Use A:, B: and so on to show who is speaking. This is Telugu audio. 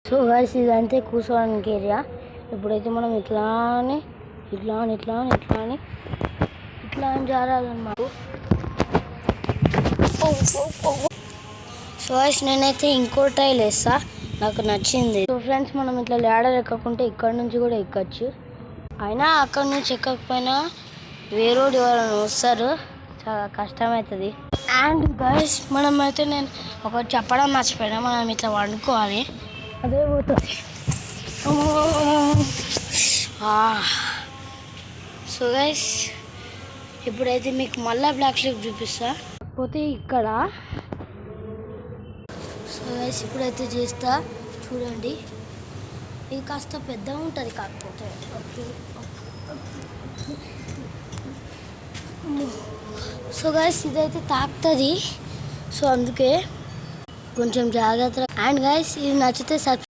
A: సో గైస్ ఇదంతే కూర్చోడానికి ఏరియా. ఇప్పుడైతే మనం ఇట్లా అని జారాలన్నమాట. సో గైస్ నేనైతే ఇంకో టైల్ వేస్తా, నాకు నచ్చింది. సో ఫ్రెండ్స్ మనం ఇట్లా ల్యాడర్ ఎక్కకుంటే ఇక్కడ నుంచి కూడా ఎక్కచ్చు. అయినా అక్కడ నుంచి ఎక్కకపోయినా వేరోడు ఎవరైనా వస్తారు, చాలా కష్టమవుతుంది. అండ్ గైస్ మనమైతే నేను ఒకటి చెప్పడం మర్చిపోయినా, మనం ఇట్లా వండుకోవాలి, అదే పోతుంది. సో గైస్ ఇప్పుడైతే మీకు మళ్ళీ బ్లాక్ స్లిప్ చూపిస్తా, కాకపోతే ఇక్కడ. సో గైస్ ఇప్పుడైతే చేస్తా చూడండి, ఇది కాస్త పెద్దగా ఉంటుంది కాకపోతే. సో గైస్ ఇదైతే తాకుతుంది, సో అందుకే కొంచెం జాగ్రత్త. అండ్ గైస్ ఇది నచ్చితే